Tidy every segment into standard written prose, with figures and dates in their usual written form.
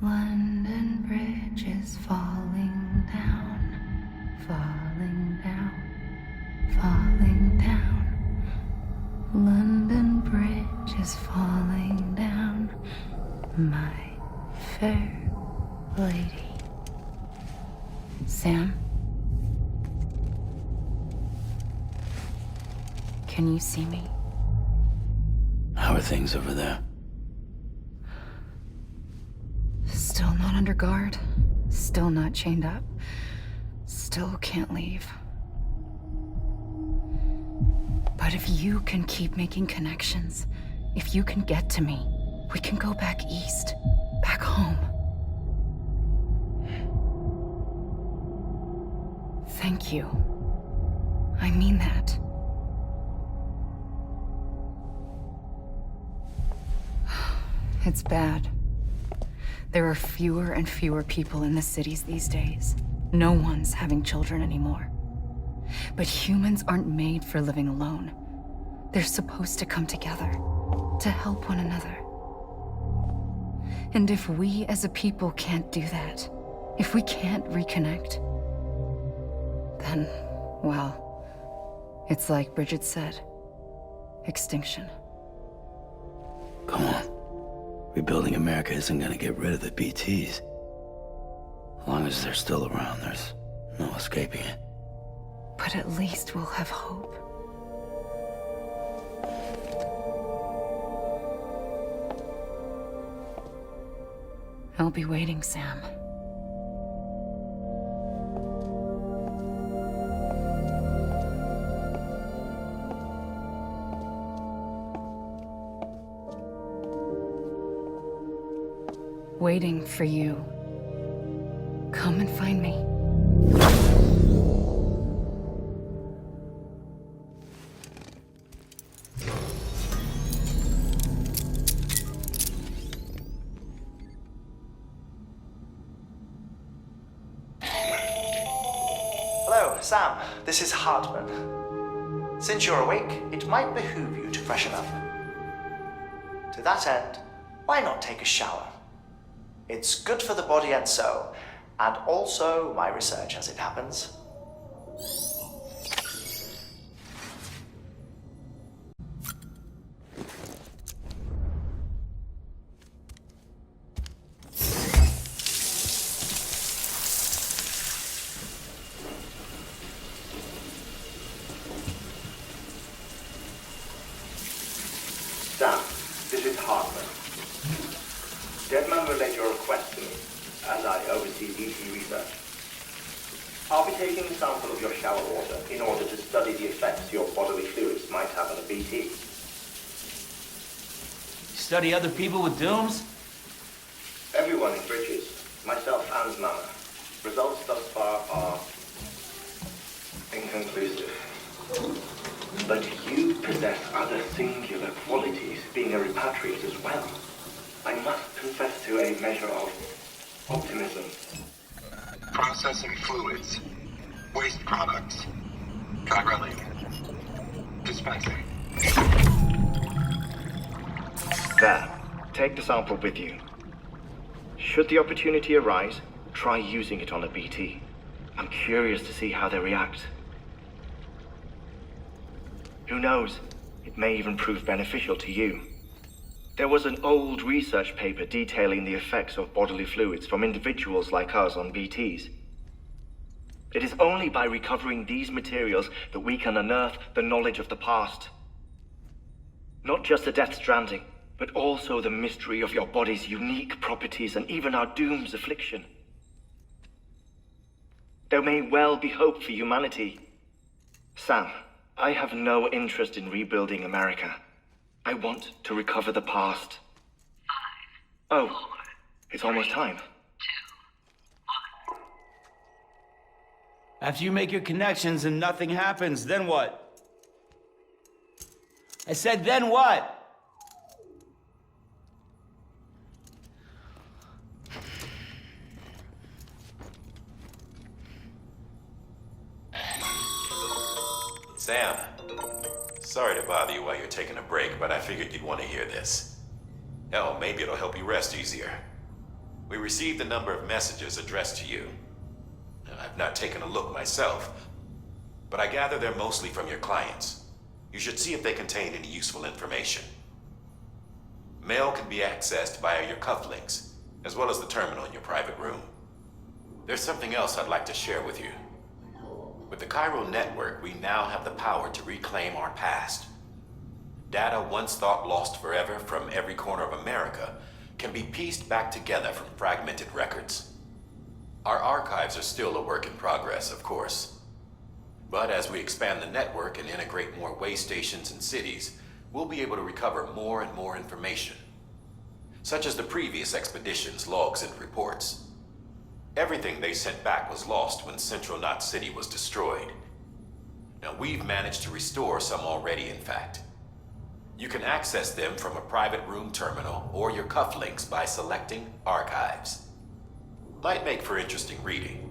London Bridge is falling down, falling down, falling down. London Bridge is falling down, my fair lady. Sam? Can you see me? How are things over there? Still not under guard. Still not chained up. Still can't leave. But if you can keep making connections, if you can get to me, we can go back east, back home. Thank you. I mean that. It's bad. There are fewer and fewer people in the cities these days. No one's having children anymore. But humans aren't made for living alone. They're supposed to come together, to help one another. And if we as a people can't do that, if we can't reconnect, then, well, it's like Bridget said, extinction. Come on. Rebuilding America isn't gonna get rid of the BTs. As long as they're still around, there's no escaping it. But at least we'll have hope. I'll be waiting, Sam. Waiting for you. Come and find me. Hello, Sam. This is Hartman. Since you're awake, it might behoove you to freshen up. To that end, why not take a shower? It's good for the body and soul, and also my research as it happens. Sam, this is Hartman. Deadman relayed your request to me, as I oversee BT research. I'll be taking a sample of your shower water in order to study the effects your bodily fluids might have on a BT. Study other people with dooms? Everyone in Bridges, myself and Mama. Results thus far are inconclusive. But you possess other singular qualities, being a repatriate as well. I must confess to a measure of optimism. Processing fluids. Waste products. Chirali. Dispensing. There. Take the sample with you. Should the opportunity arise, try using it on a BT. I'm curious to see how they react. Who knows? It may even prove beneficial to you. There was an old research paper detailing the effects of bodily fluids from individuals like us on BTs. It is only by recovering these materials that we can unearth the knowledge of the past. Not just the death stranding, but also the mystery of your body's unique properties and even our doom's affliction. There may well be hope for humanity. Sam, I have no interest in rebuilding America. I want to recover the past. 5, 4, oh, it's almost time. 2, 1. After you make your connections and nothing happens, then what? I said, then what? Sam, sorry to bother you while you're taking a break, but I figured you'd want to hear this. Hell, maybe it'll help you rest easier. We received a number of messages addressed to you. I've not taken a look myself, but I gather they're mostly from your clients. You should see if they contain any useful information. Mail can be accessed via your cufflinks, as well as the terminal in your private room. There's something else I'd like to share with you. With the chiral network, we now have the power to reclaim our past. Data once thought lost forever from every corner of America can be pieced back together from fragmented records. Our archives are still a work in progress, of course. But as we expand the network and integrate more way stations and cities, we'll be able to recover more and more information, such as the previous expedition's logs and reports. Everything they sent back was lost when Central Knot City was destroyed. Now, we've managed to restore some already, in fact. You can access them from a private room terminal or your cufflinks by selecting Archives. Might make for interesting reading.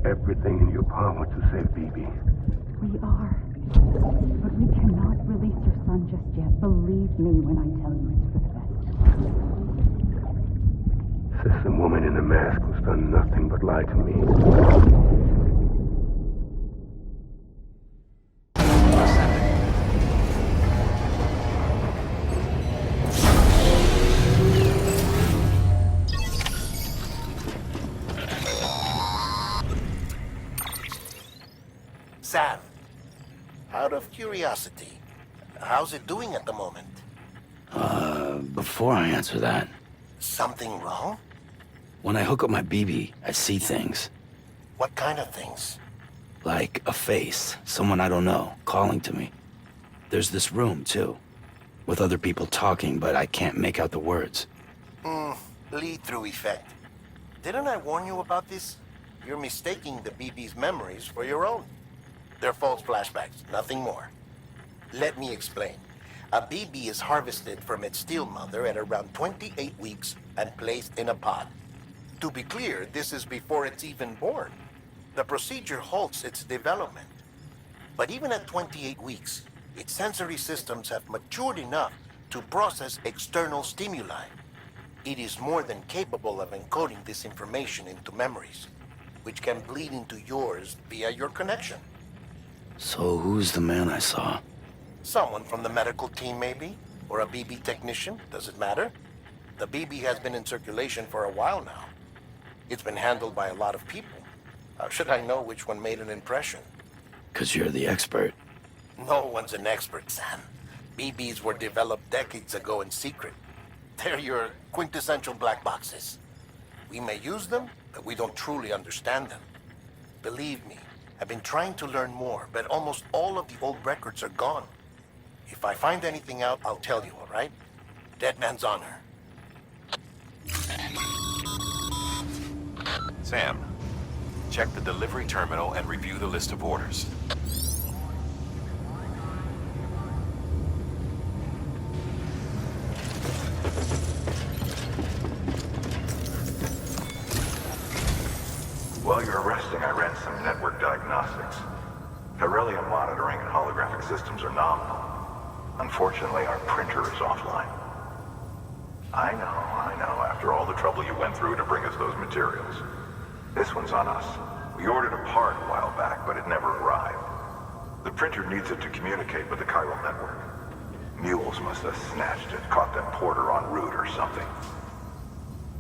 Everything in your power to save BB. We are. But we cannot release your son just yet. Believe me when I tell you it's for the best. System woman in the mask who's done nothing but lie to me. Sam, out of curiosity, how's it doing at the moment? Before I answer that, Something wrong? when I hook up my BB, I see things. What kind of things? Like a face, someone I don't know, calling to me. There's this room, too, with other people talking, but I can't make out the words. Lead-through effect. Didn't I warn you about this? You're mistaking the BB's memories for your own. They're false flashbacks, nothing more. Let me explain. A BB is harvested from its steel mother at around 28 weeks and placed in a pod. To be clear, this is before it's even born. The procedure halts its development. But even at 28 weeks, its sensory systems have matured enough to process external stimuli. It is more than capable of encoding this information into memories, which can bleed into yours via your connection. So who's the man I saw? Someone from the medical team, maybe? Or a BB technician? Does it matter? The BB has been in circulation for a while now. It's been handled by a lot of people. How should I know which one made an impression? 'Cause you're the expert. No one's an expert, Sam. BBs were developed decades ago in secret. They're your quintessential black boxes. We may use them, but we don't truly understand them. Believe me, I've been trying to learn more, but almost all of the old records are gone. If I find anything out, I'll tell you, all right? Dead man's honor. Sam, check the delivery terminal and review the list of orders. While you're resting, I ran some network diagnostics. Beryllium monitoring and holographic systems are nominal. Unfortunately, our printer is offline. I know. After all the trouble you went through to bring us those materials. This one's on us. We ordered a part a while back, but it never arrived. The printer needs it to communicate with the chiral network. Mules must have snatched it, caught that porter en route or something.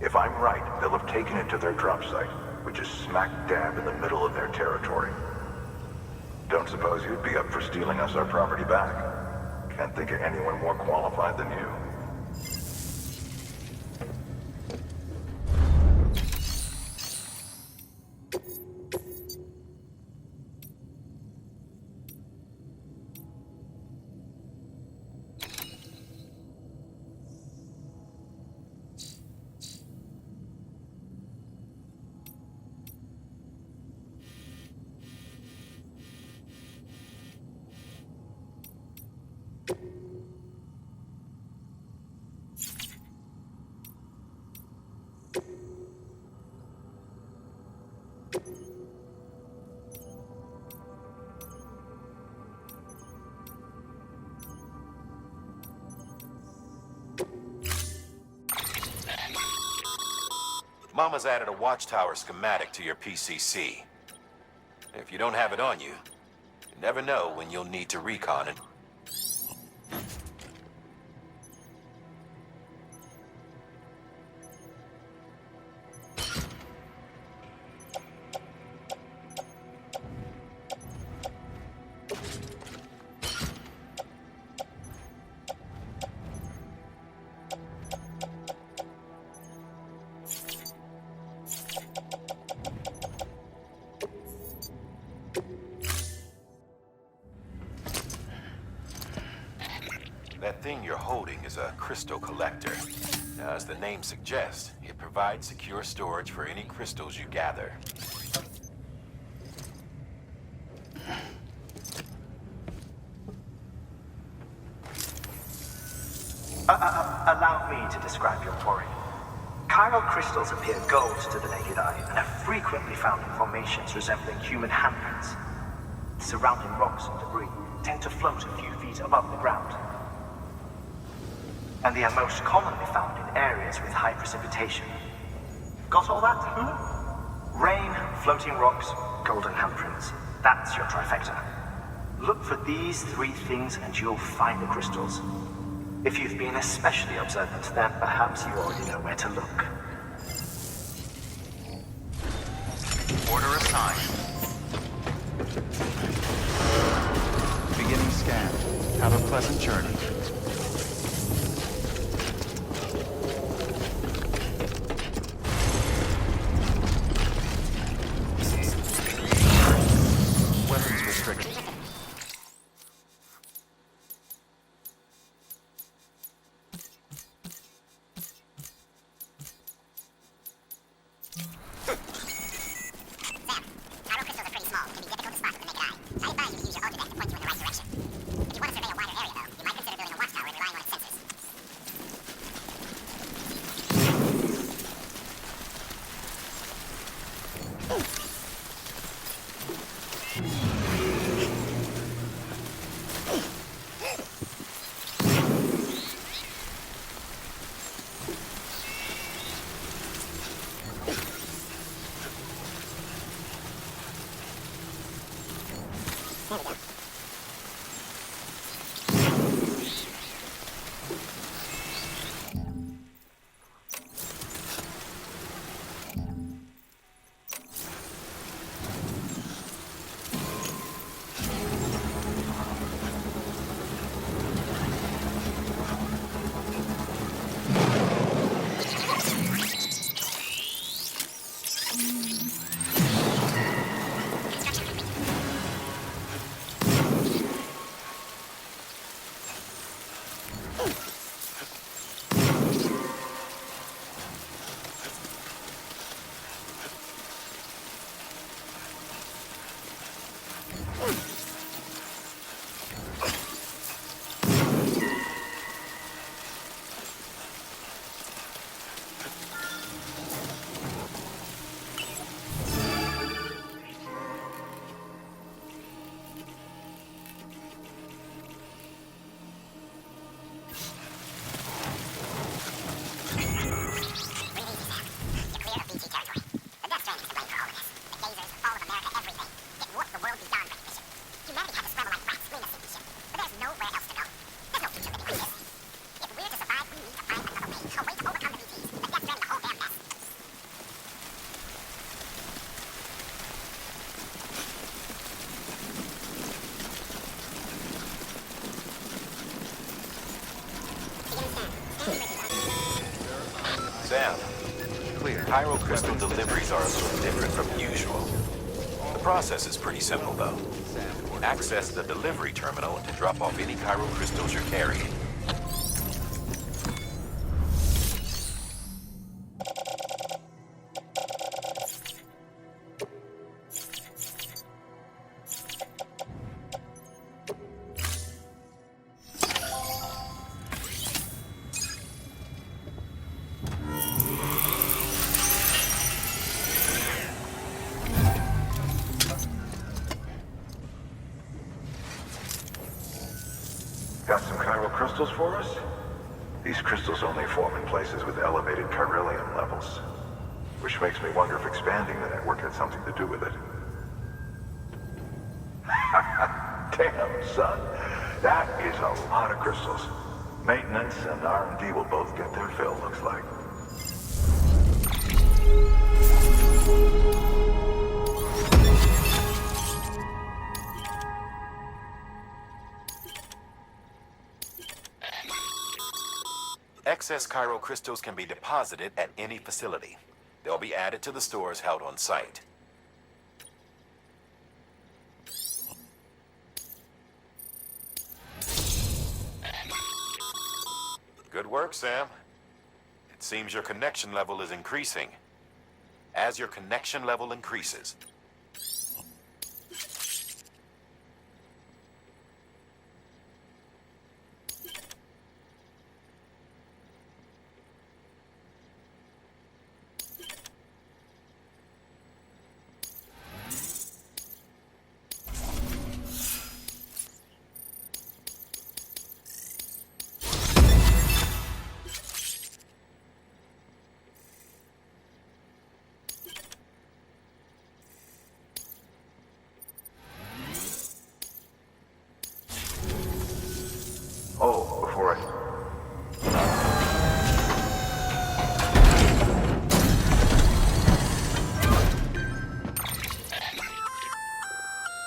If I'm right, they'll have taken it to their drop site, which is smack dab in the middle of their territory. Don't suppose you'd be up for stealing us our property back? Can't think of anyone more qualified than you. Mama's added a watchtower schematic to your PCC. If you don't have it on you, you never know when you'll need to recon it. That thing you're holding is a crystal collector. Now, as the name suggests, it provides secure storage for any crystals you gather. Allow me to describe your quarry. Chiral crystals appear gold to the naked eye and are frequently found in formations resembling human handprints. Surrounding rocks and debris tend to float a few feet above the ground. And they are most commonly found in areas with high precipitation. Got all that, Rain, floating rocks, golden handprints. That's your trifecta. Look for these three things and you'll find the crystals. If you've been especially observant, then perhaps you already know where to look. Order assigned. Beginning scan. Have a pleasant journey. Weapons restricted. Sam, Clear. Chiral crystal deliveries are a little different from usual. The process is pretty simple, though. Access the delivery terminal to drop off any chiral crystals you're carrying. Got some chiral crystals for us? These crystals only form in places with elevated chiralium levels. Which makes me wonder if expanding the network had something to do with it. Damn, son. That is a lot of crystals. Maintenance and R&D will both get their fill, looks like. Excess chiral crystals can be deposited at any facility. They'll be added to the stores held on site. Good work, Sam. It seems your connection level is increasing. As your connection level increases, Oh, before I...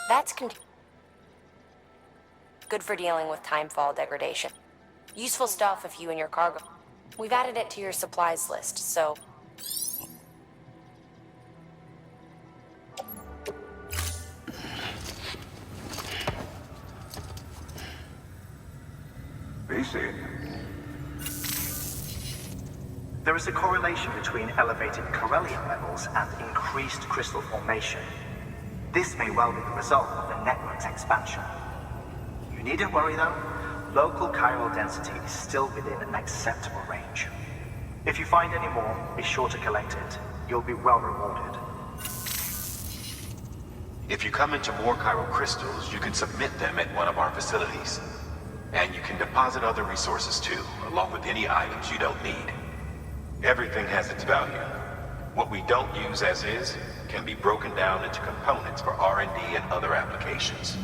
That's good for dealing with timefall degradation. Useful stuff if you and your cargo... We've added it to your supplies list, so... BC. There is a correlation between elevated chiralium levels and increased crystal formation. This may well be the result of the network's expansion. You needn't worry though. Local chiral density is still within an acceptable range. If you find any more, be sure to collect it. You'll be well rewarded. if you come into more chiral crystals, you can submit them at one of our facilities. And you can deposit other resources too, along with any items you don't need. Everything has its value. What we don't use as is can be broken down into components for R&D and other applications.